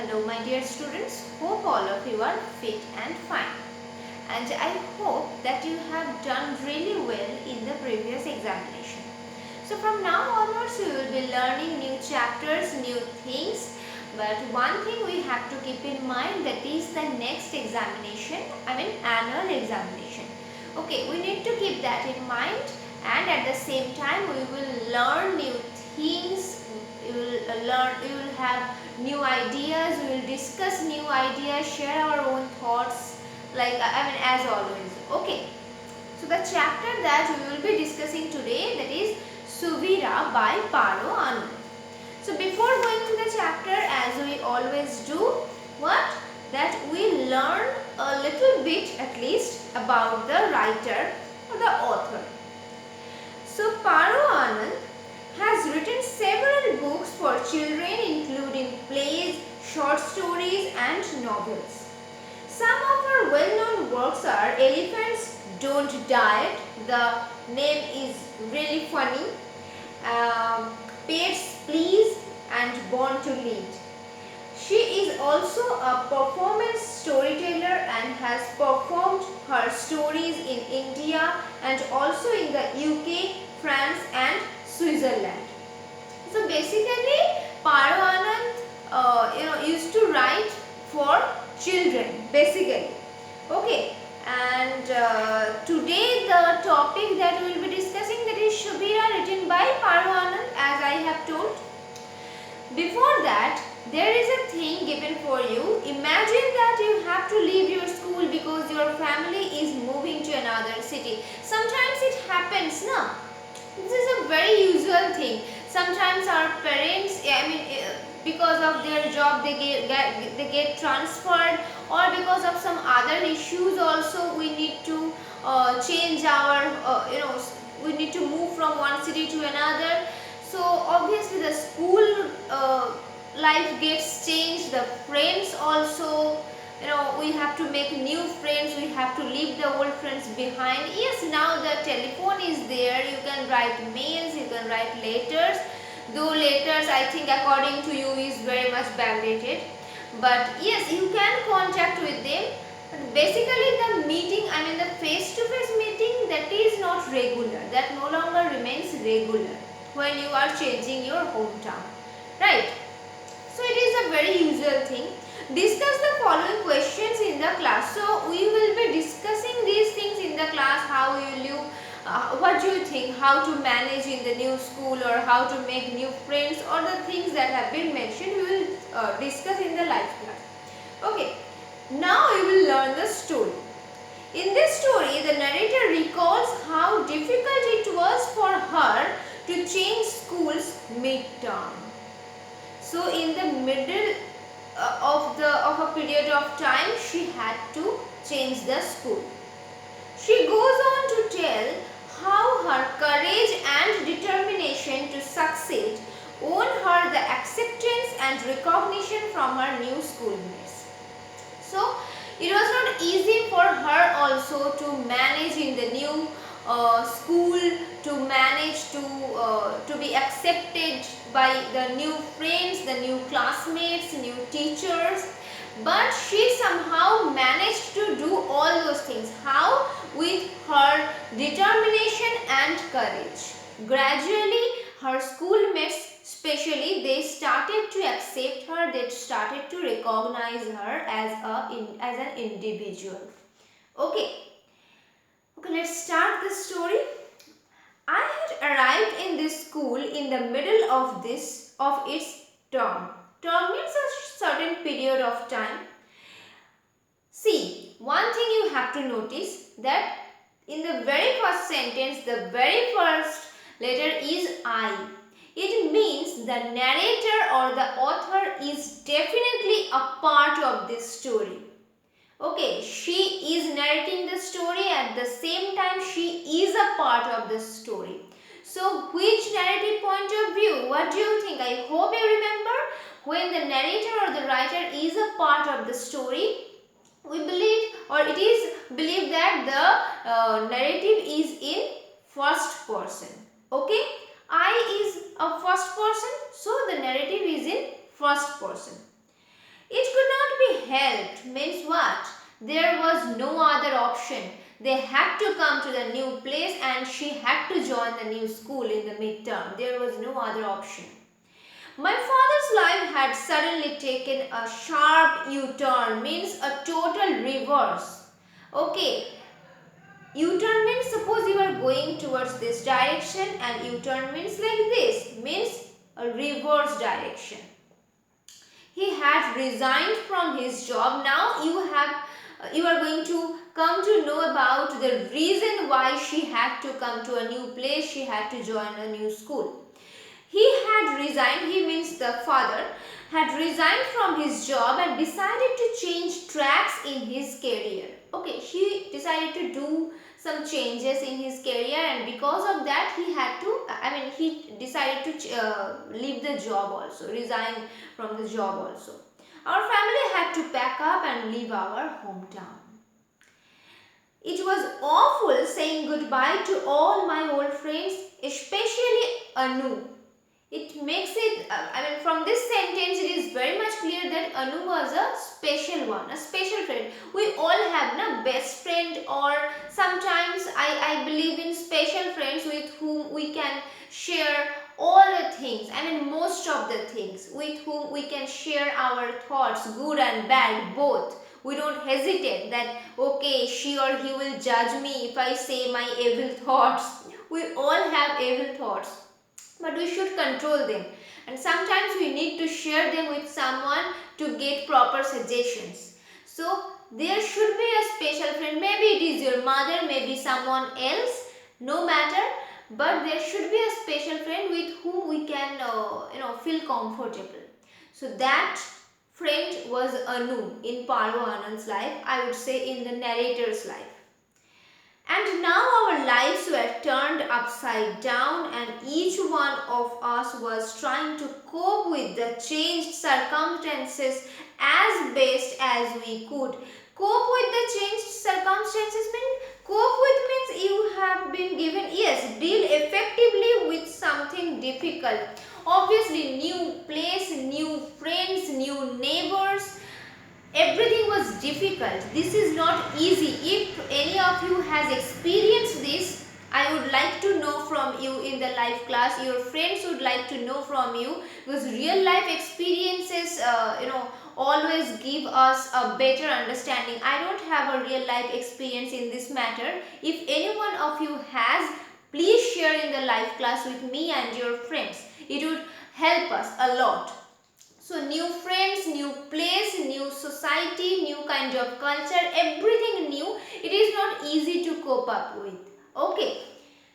Hello my dear students, hope all of you are fit and fine, and I hope that you have done really well in the previous examination. So from now onwards we will be learning new chapters, new things, but one thing we have to keep in mind, that is the next examination, annual examination. Okay, we need to keep that in mind, and at the same time we will learn new things, we will have new ideas, we will discuss new ideas, share our own thoughts, as always. Okay, so the chapter that we will be discussing today, that is Suvira by Paro Anand. So before going to the chapter, as we always do, what? That we learn a little bit at least about the writer or the author. So Paro Anand has written several books for children, including plays, short stories and novels. Some of her well-known works are Elephants Don't Diet, the name is really funny, Pets Please and Born to Lead. She is also a performance storyteller and has performed her stories in India and also in the UK, France and Switzerland. So basically Paro Anand used to write for children basically. Okay, and today the topic that we will be discussing, that is Suvira, written by Paro Anand, as I have told. Before that, there is a thing given for you. Imagine that you have to leave your school because your family is moving to another city. Sometimes it happens, no? This is a very usual thing. Sometimes our parents, because of their job they get transferred, or because of some other issues also we need to change our we need to move from one city to another. So obviously the school life gets changed, the friends also, we have to make new friends, we have to leave the old friends behind. Yes, now the telephone is there, you can write mails, you can write letters, though letters I think according to you is very much backdated, but yes, you can contact with them. But basically the meeting, the face-to-face meeting, that is not regular, that no longer remains regular when you are changing your hometown, right? So it is a very usual thing. Discuss the following questions in the class. So we will be discussing these things in the class. How will you, what do you think, how to manage in the new school, or how to make new friends, or the things that have been mentioned, we will discuss in the live class. Okay, now we will learn the story. In this story, the narrator recalls how difficult it was for her to change schools mid-term. So in the middle of a period of time, she had to change the school. She goes on to tell how her courage and determination to succeed won her the acceptance and recognition from her new schoolmates. So it was not easy for her also to manage in the new school, to manage to be accepted by the new friends, the new classmates, new teachers, but she somehow managed to do all those things. How? With her determination and courage. Gradually her schoolmates, especially, they started to accept her, they started to recognize her as an individual. Okay, let's start the story. I had arrived in this school in the middle of its term. Term means a certain period of time. See, one thing you have to notice, that in the very first sentence, the very first letter is I. It means the narrator or the author is definitely a part of this story. Okay, she is narrating the story, at the same time she is a part of the story. So which narrative point of view? What do you think? I hope you remember, when the narrator or the writer is a part of the story, we believe, or it is believed, that the narrative is in first person. Okay, I is a first person, so the narrative is in first person. It could not be helped means what? There was no other option. They had to come to the new place and she had to join the new school in the midterm. There was no other option. My father's life had suddenly taken a sharp U-turn, means a total reverse. Okay, U-turn means suppose you are going towards this direction and U-turn means like this, means a reverse direction. He had resigned from his job. Now you are going to come to know about the reason why she had to come to a new place, she had to join a new school. He had resigned, he means the father, had resigned from his job and decided to change tracks in his career. Okay, he decided to do some changes in his career, and because of that he decided to leave the job also, resign from the job also. Our family had to pack up and leave our hometown. It was awful saying goodbye to all my old friends, especially Anu. It makes it, from this sentence it is very much clear that Anu was a special one, a special friend. We all have a best friend, or sometimes I believe in special friends with whom we can share all the things, most of the things, with whom we can share our thoughts, good and bad, both. We don't hesitate that, okay, she or he will judge me if I say my evil thoughts. We all have evil thoughts, but we should control them, and sometimes we need to share them with someone to get proper suggestions. So there should be a special friend, maybe it is your mother, maybe someone else, no matter, but there should be a special friend with whom we can feel comfortable. So that friend was Anu in Parvo Anand's life, I would say in the narrator's life. And now our lives were turned upside down, and each one of us was trying to cope with the changed circumstances as best as we could. Cope with the changed circumstances means, cope with means you have been given, yes, deal effectively with something difficult. Obviously, new place, new friends, new neighbors, everything was difficult. This is not easy. If any of you has experienced this, I would like to know from you in the live class. Your friends would like to know from you, because real life experiences always give us a better understanding. I don't have a real life experience in this matter. If any one of you has, please share in the live class with me and your friends. It would help us a lot. So new friends, new place, new society, new kind of culture, everything new. It is not easy to cope up with. Okay.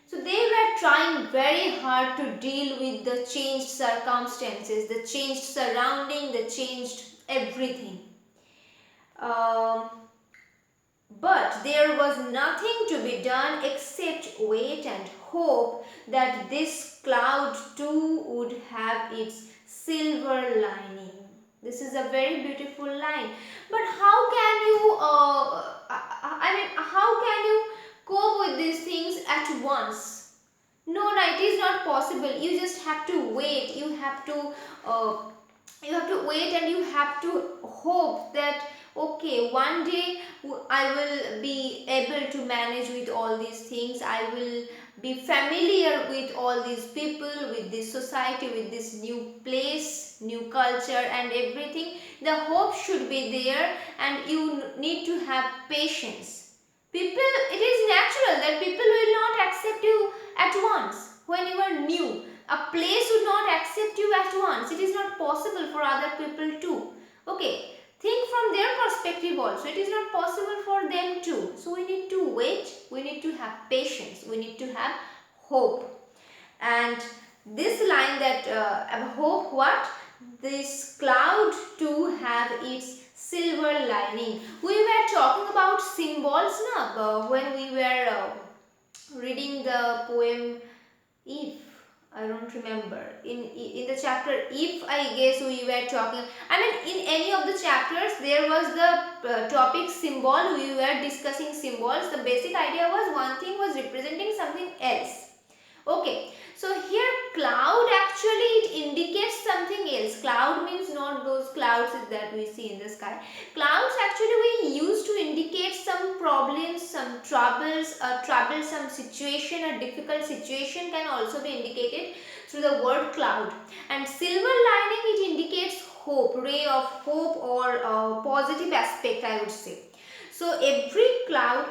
So they were trying very hard to deal with the changed circumstances, the changed surrounding, the changed everything. But there was nothing to be done except wait and hope that this cloud too would have its silver lining. This is a very beautiful line. But how can you, how can you cope with these things at once? No, it is not possible. You just have to wait. You have to wait, and you have to hope that, okay, one day I will be able to manage with all these things. I will be familiar with all these people, with this society, with this new place, new culture and everything. The hope should be there, and you need to have patience. People, it is natural that people will not accept you at once when you are new. A place would not accept you at once. It is not possible for other people too. Okay, think from their perspective also. It is not possible for them too. So we need to wait. We need to have patience. We need to have hope. And this line that hope what? This cloud too have its silver lining. We were talking about symbols now when we were reading the poem If. I don't remember. In the chapter If, I guess we were talking. In any of the chapters there was the topic symbol. We were discussing symbols. The basic idea was one thing was representing something else. Okay. So here cloud, actually it indicates something else. Cloud means not those clouds clouds that we see in the sky. Clouds actually we use to indicate some problems, some troubles, a troublesome situation, a difficult situation can also be indicated through the word cloud. And silver lining, it indicates hope, ray of hope or positive aspect, I would say. So every cloud,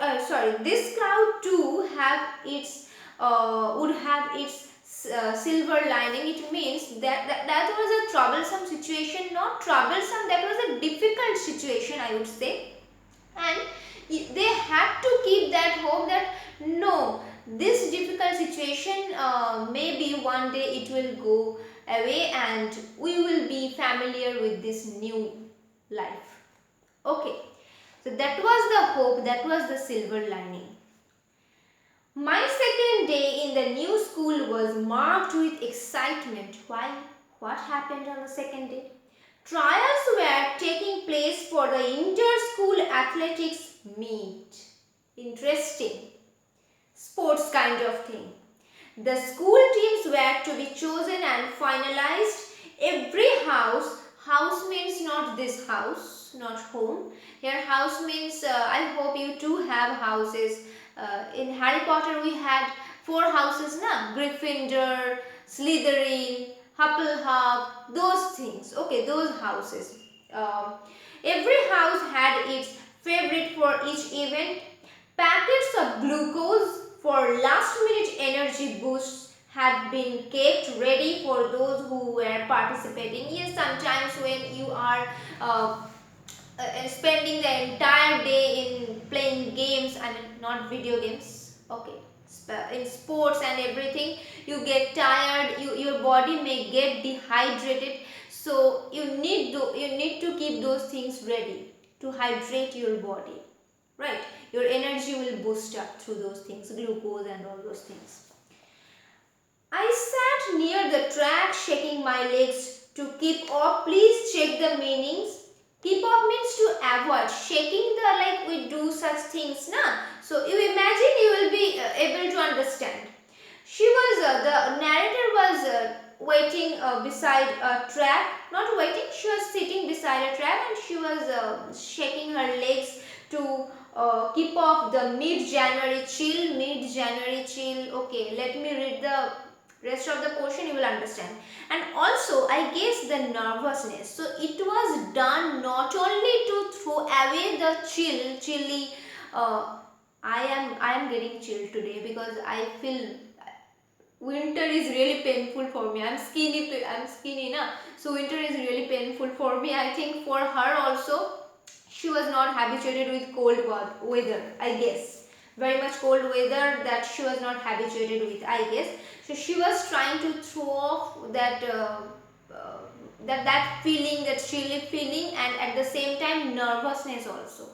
this cloud too have its would have its silver lining. It means that was a troublesome situation, not troublesome, that was a difficult situation, I would say. And they had to keep that hope that no, this difficult situation maybe one day it will go away and we will be familiar with this new life. Okay, so that was the hope, that was the silver lining. My second day in the new school was marked with excitement. Why? What happened on the second day? Trials were taking place for the inter-school athletics meet. Interesting. Sports kind of thing. The school teams were to be chosen and finalized. Every house means not this house, not home. Here house means, I hope you too have houses. In Harry Potter we had 4 houses, na? Gryffindor, Slytherin, Hufflepuff, those things. Okay, those houses. Every house had its favorite for each event. Packets of glucose for last minute energy boosts had been kept ready for those who were participating. Yes, sometimes when you are spending the entire day in playing games, I mean not video games, okay, in sports and everything, you get tired, your body may get dehydrated, so you need to keep those things ready to hydrate your body, right? Your energy will boost up through those things, glucose and all those things. I sat near the track shaking my legs to keep off. Please check the meanings. Keep off means to avoid. Shaking the, like we do such things, na? So you imagine, you will be able to understand. She was, the narrator was waiting beside a track. Not waiting, she was sitting beside a track and she was shaking her legs to keep off the mid-January chill. Mid-January chill. Okay, let me read the rest of the portion, you will understand. And also, I guess the nervousness. So it was done not only to throw away the chilly. I am getting chilled today because I feel winter is really painful for me. I'm skinny na. So winter is really painful for me. I think for her also, she was not habituated with cold weather, I guess. Very much cold weather that she was not habituated with, I guess. So she was trying to throw off that that feeling, that chilly feeling, and at the same time nervousness also.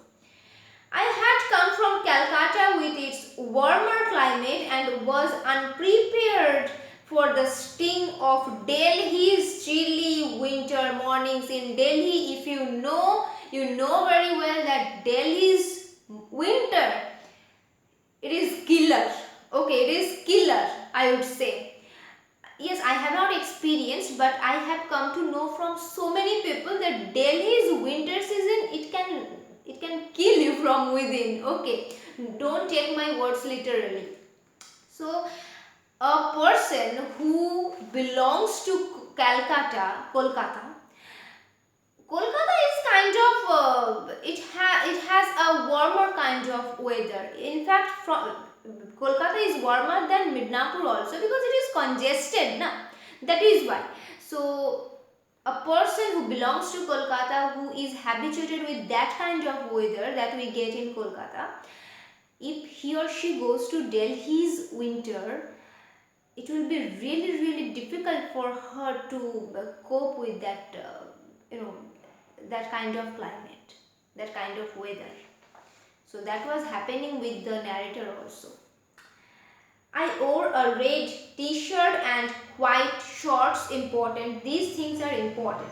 I had come from Calcutta with its warmer climate and was unprepared for the sting of Delhi's chilly winter mornings. In Delhi, if you know very well that Delhi's winter, it is killer. Okay, it is killer, I would say. Yes, I have not experienced, but I have come to know from so many people that Delhi's winter season, it can kill you from within. Okay, don't take my words literally. So a person who belongs to Kolkata is kind of it has a warmer kind of weather. In fact, Kolkata is warmer than Midnapur also because it is congested, na? That is why. So a person who belongs to Kolkata, who is habituated with that kind of weather that we get in Kolkata, if he or she goes to Delhi's winter, it will be really difficult for her to cope with that that kind of climate, that kind of weather. So that was happening with the narrator also. I wore a red t-shirt and white shorts. Important. These things are important.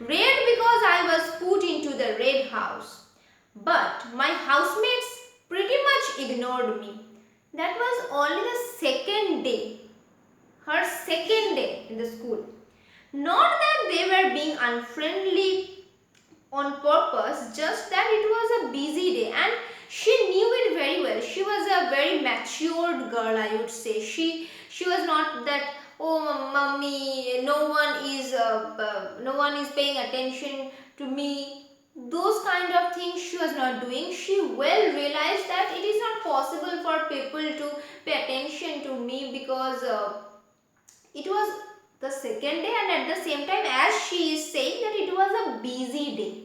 Red because I was put into the red house. But my housemates pretty much ignored me. That was only the second day. Her second day in the school. Not that they were being unfriendly on purpose, just that it was a busy day, and she knew it very well. She was a very matured girl, I would say. She was not that, oh mummy, no one is paying attention to me. Those kind of things she was not doing. She well realized that it is not possible for people to pay attention to me, because it was the second day, and at the same time, as she is saying, that it was a busy day.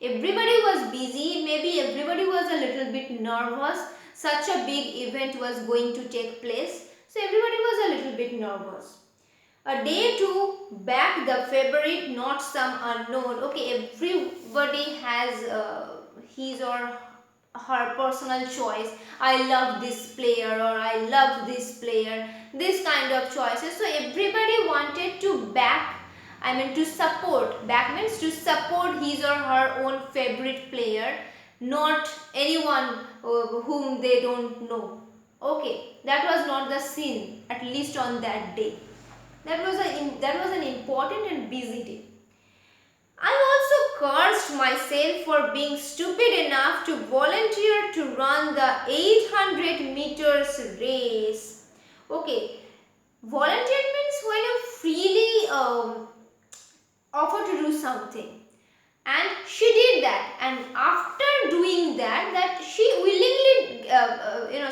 Everybody was busy, maybe everybody was a little bit nervous. Such a big event was going to take place, so everybody was a little bit nervous. A day to back the favorite, not some unknown. Okay, everybody has his or her personal choice. I love this player, or I love this player. This kind of choices. So everybody wanted to back, I mean to support. Back means to support his or her own favorite player, not anyone whom they don't know. Okay, that was not the scene, at least on that day. That was an important and busy day. I also cursed myself for being stupid enough to volunteer to run the 800 meters race. Okay, volunteer means when you freely offer to do something, and she did that, and after doing that she willingly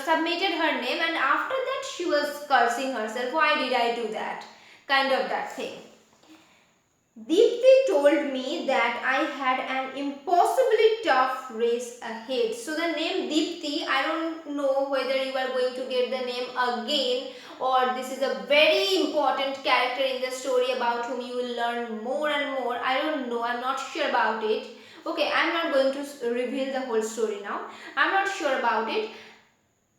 submitted her name, and after that she was cursing herself, why did I do that, kind of that thing. Deepti told me that I had an impossibly tough race ahead. So the name Deepti, I don't know whether you are going to get the name again, or this is a very important character in the story about whom you will learn more and more. I don't know, I'm not sure about it. Okay, I'm not going to reveal the whole story now. I'm not sure about it.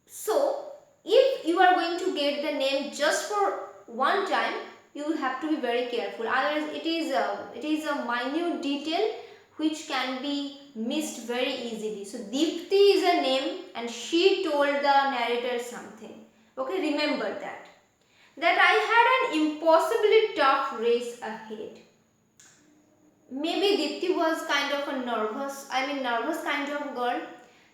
So, if you are going to get the name just for one time, you will have to be very careful. Otherwise, it is a minute detail which can be missed very easily. So, Deepti is a name, and she told the narrator something. Okay, remember that. That I had an impossibly tough race ahead. Maybe Deepti was kind of a nervous kind of girl.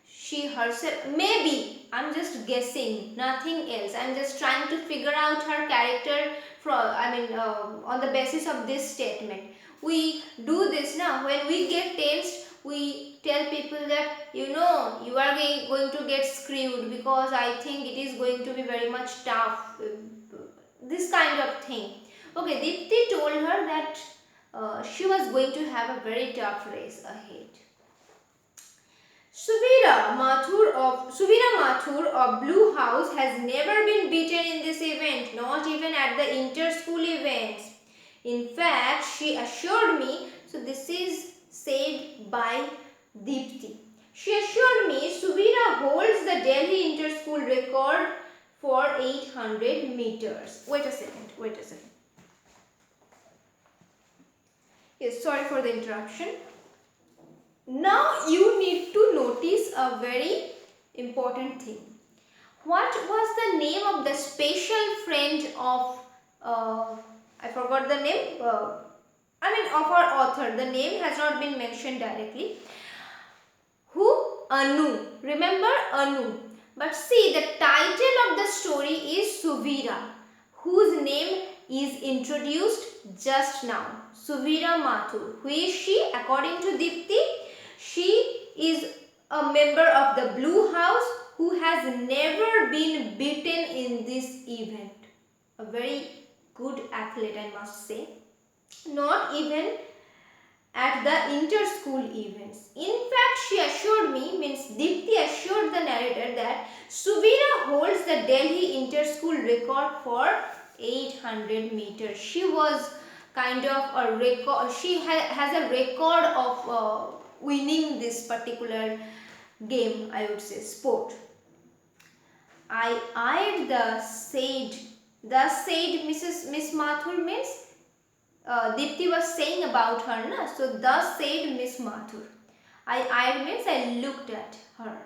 She herself, maybe, I'm just guessing, nothing else. I'm just trying to figure out her character on the basis of this statement. We do this now. When we get tensed, we tell people that, you are going to get screwed, because I think it is going to be very much tough. This kind of thing. Okay, Dipti told her that she was going to have a very tough race ahead. Suvira Mathur of Blue House has never been beaten in this event, not even at the inter-school events. In fact, she assured me, so this is said by Deepti. She assured me Suvira holds the Delhi inter-school record for 800 meters. Wait a second. Yes, sorry for the interruption. Now you need to notice a very important thing. What was the name of the special friend of, I forgot the name, of our author. The name has not been mentioned directly. Who? Anu. Remember Anu. But see, the title of the story is Suvira, whose name is introduced just now. Suvira Mathur. Who is she? According to Dipti, she is a member of the Blue House who has never been beaten in this event. A very good athlete, I must say. Not even at the inter-school events. In fact, she assured me, Dipti assured the narrator that Suvira holds the Delhi inter-school record for 800 meters. She was kind of a record, she has a record of winning this particular game, I would say, sport. I eyed the said Miss Mathur means Dipti was saying about her, na? So thus said Miss Mathur. I eyed means I looked at her.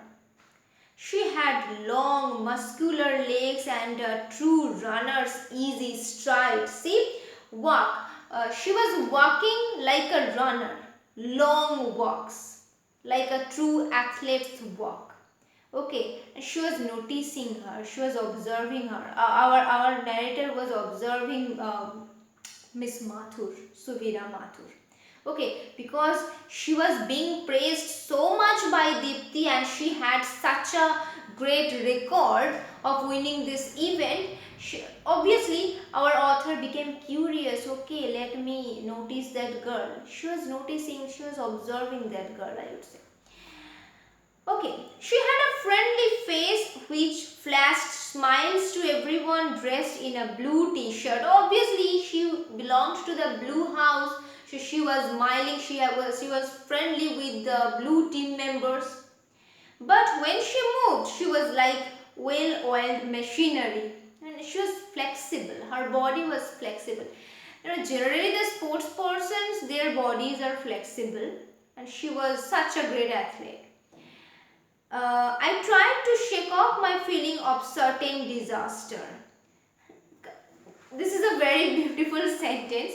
She had long muscular legs and a true runner's easy stride. See, walk. She was walking like a runner. long walks, like a true athlete's walk. Okay, and she was noticing her, she was observing her. Our narrator was observing Miss Mathur, Suvira Mathur. Okay, because she was being praised so much by Deepti and she had such a great record of winning this event. Obviously, our author became curious. Okay, let me notice that girl. She was noticing, she was observing that girl, I would say. Okay, she had a friendly face which flashed smiles to everyone dressed in a blue t-shirt. Obviously, she belonged to the blue house, so she was smiling, she was friendly with the blue team members. But when she moved, she was like well-oiled machinery and she was flexible. Her body was flexible. Generally the sports persons, their bodies are flexible and she was such a great athlete. I tried to shake off my feeling of certain disaster. This is a very beautiful sentence.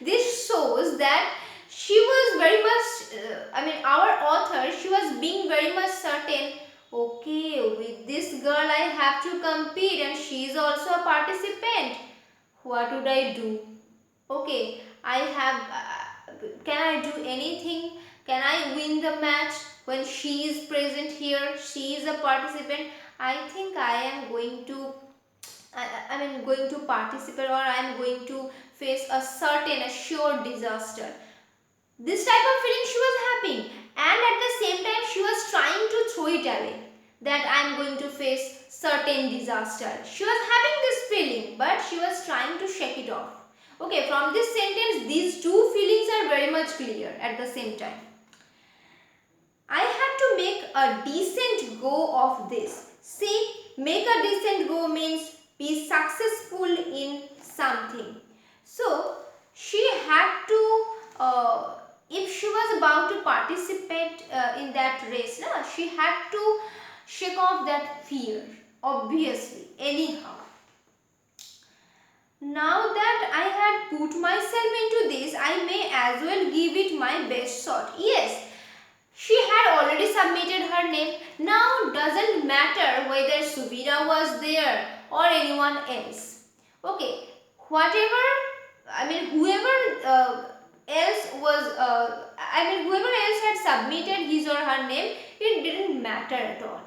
This shows that she was very much, our author, she was being very much certain. Okay, with this girl I have to compete and she is also a participant. What would I do? Okay, I have, can I do anything? Can I win the match when she is present here? She is a participant. I think I am going to going to participate or I am going to face a certain, a sure disaster. This type of feeling she was having, and at the same time she was trying to throw it away, that I am going to face certain disaster. She was having this feeling but she was trying to shake it off. Okay, from this sentence these two feelings are very much clear at the same time. I had to make a decent go of this. See, make a decent go means be successful in something. So, she had to, if she was about to participate in that race, she had to shake off that fear, obviously, anyhow. Now that I had put myself into this, I may as well give it my best shot. Yes, she had already submitted her name. Now doesn't matter whether Suvira was there or anyone else. Okay, whoever else was, whoever else had submitted his or her name, it didn't matter at all.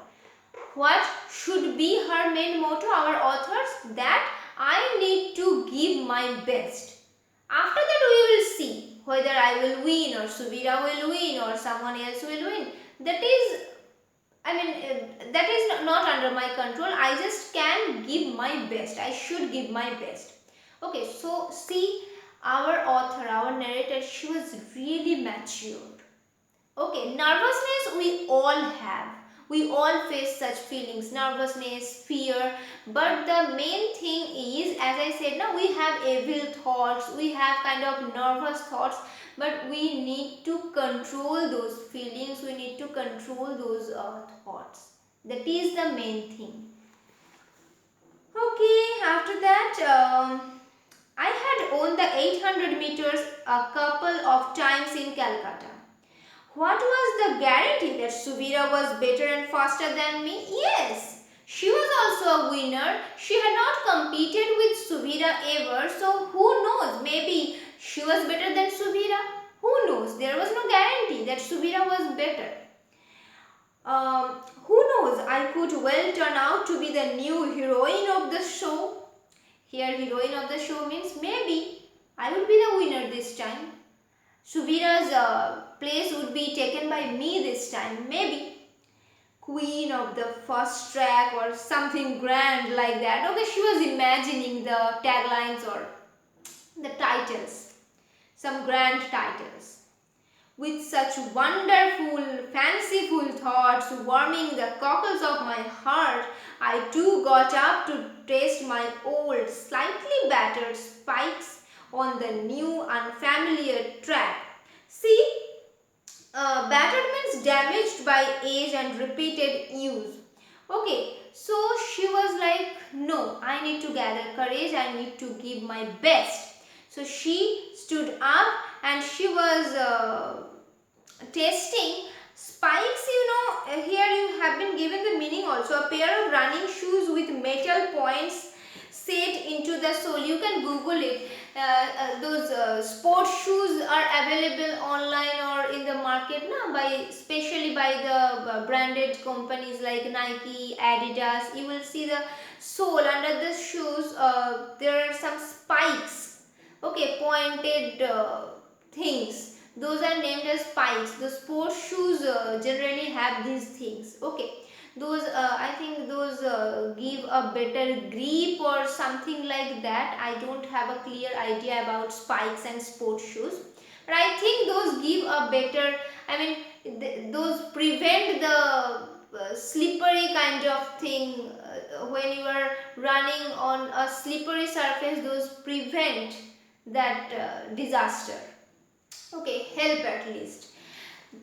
What should be her main motto, our authors? That I need to give my best. After that we will see whether I will win or Suvira will win or someone else will win. That is, that is not under my control. I just can give my best. I should give my best. Okay, so see, our author, our narrator, she was really matured. Okay, nervousness we all have. We all face such feelings, nervousness, fear. But the main thing is, as I said, now we have evil thoughts, we have kind of nervous thoughts, but we need to control those feelings, we need to control those thoughts. That is the main thing. Okay, after that, I had won the 800 meters a couple of times in Calcutta. What was the guarantee that Suvira was better and faster than me? Yes, she was also a winner. She had not competed with Suvira ever, so who knows? Maybe she was better than Suvira. Who knows? There was no guarantee that Suvira was better. Who knows? I could well turn out to be the new heroine of the show. Here, heroine of the show means maybe I will be the winner this time. Suvira's place would be taken by me this time, maybe. Queen of the first track or something grand like that. Okay, she was imagining the taglines or the titles, some grand titles. With such wonderful, fanciful thoughts warming the cockles of my heart, I too got up to taste my old, slightly battered spikes on the new unfamiliar track. See, battered means damaged by age and repeated use. Okay, so she was like, no, I need to gather courage, I need to give my best. So she stood up and she was testing, spikes, here you have been given the meaning also. A pair of running shoes with metal points set into the sole. You can Google it. Those sports shoes are available online or in the market now, especially by the branded companies like Nike, Adidas. You will see the sole under the shoes. There are some spikes. Okay, pointed things. Those are named as spikes. The sports shoes generally have these things. Okay, those I think those give a better grip or something like that. I don't have a clear idea about spikes and sports shoes, but I think those give a better, I mean those prevent the slippery kind of thing. When you are running on a slippery surface, those prevent that disaster. Okay, help at least.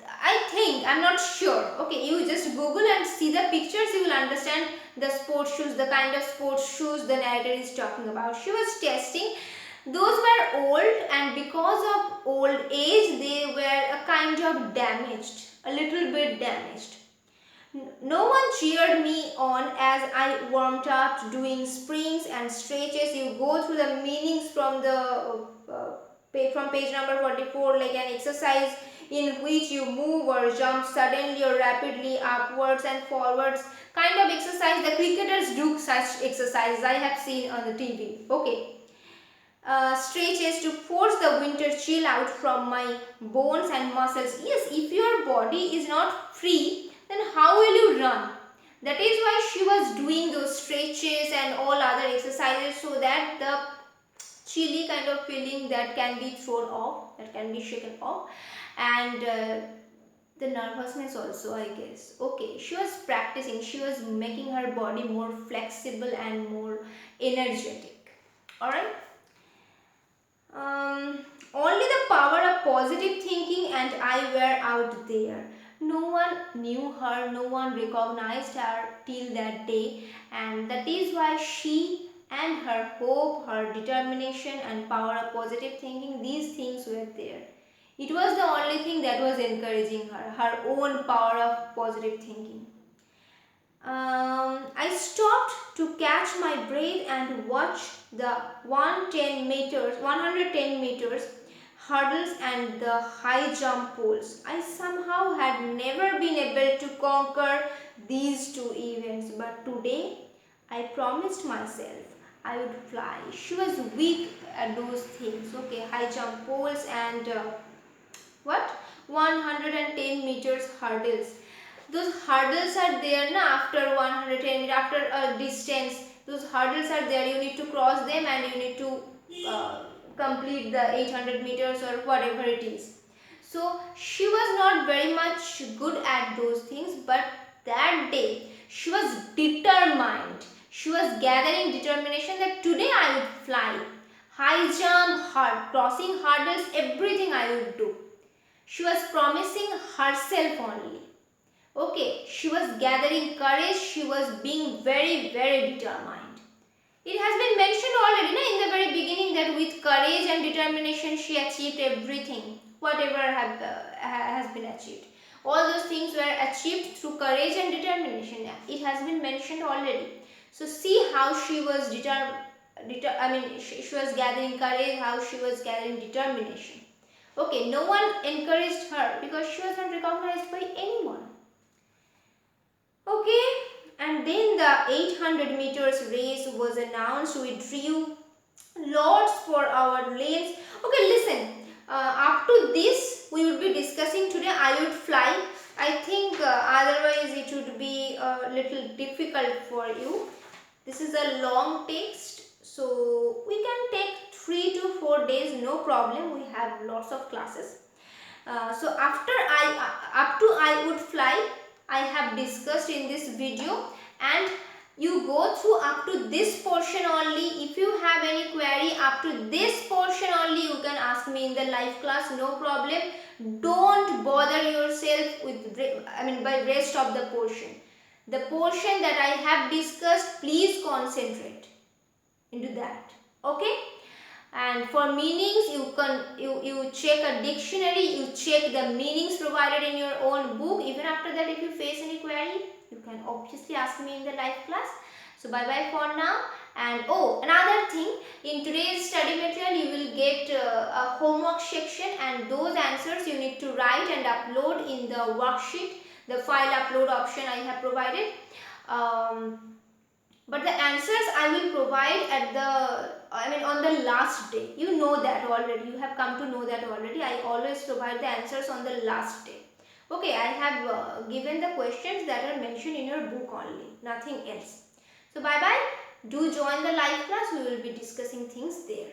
I think, I'm not sure. Okay, you just Google and see the pictures, you will understand the sports shoes, the kind of sports shoes the narrator is talking about. She was testing. Those were old, and because of old age, they were a kind of damaged, a little bit damaged. No one cheered me on as I warmed up doing springs and stretches. You go through the meanings from the from page number 44, like an exercise in which you move or jump suddenly or rapidly upwards and forwards, kind of exercise. The cricketers do such exercises, I have seen on the TV. Okay. Stretches to force the winter chill out from my bones and muscles. Yes, if your body is not free, then how will you run? That is why she was doing those stretches and all other exercises, so that the chilly kind of feeling that can be thrown off, that can be shaken off, and the nervousness also, I guess. Okay, she was practicing, she was making her body more flexible and more energetic. Alright. Only the power of positive thinking and I were out there. No one knew her, no one recognized her till that day, and that is why she and her hope, her determination and power of positive thinking, these things were there. It was the only thing that was encouraging her, her own power of positive thinking. I stopped to catch my breath and watch the 110 meters hurdles and the high jump poles. I somehow had never been able to conquer these two events, but today I promised myself I would fly. She was weak at those things. Okay, high jump poles and what 110 meters hurdles. Those hurdles are there na, after 110, after a distance, those hurdles are there. You need to cross them and you need to complete the 800 meters or whatever it is. So she was not very much good at those things, but that day she was determined. She was gathering determination that today I would fly. High jump, crossing hurdles, everything I would do. She was promising herself only. Okay, she was gathering courage, she was being very, very determined. It has been mentioned already in the very beginning that with courage and determination she achieved everything, whatever has been achieved. All those things were achieved through courage and determination. It has been mentioned already. So see how she was she was gathering courage, how she was gathering determination. Okay, no one encouraged her because she was not recognized by anyone. Okay, and then the 800 meters race was announced. We drew lots for our lanes. Okay, listen, up to this we would be discussing today. I would fly. I think otherwise it would be a little difficult for you. This is a long text, so we can take 3 to 4 days, no problem. We have lots of classes. So after up to I would fly, I have discussed in this video, and you go through up to this portion only. If you have any query up to this portion only, you can ask me in the live class, no problem. Don't bother yourself with by rest of the portion. The portion that I have discussed, please concentrate into that. Okay. And for meanings, you check a dictionary, you check the meanings provided in your own book. Even after that, if you face any query, you can obviously ask me in the live class. So bye bye for now. And oh, another thing, in today's study material you will get a homework section, and those answers you need to write and upload in the worksheet, the file upload option I have provided. But the answers I will provide on the last day. You know that already. You have come to know that already. I always provide the answers on the last day. Okay, I have given the questions that are mentioned in your book only. Nothing else. So bye bye. Do join the live class. We will be discussing things there.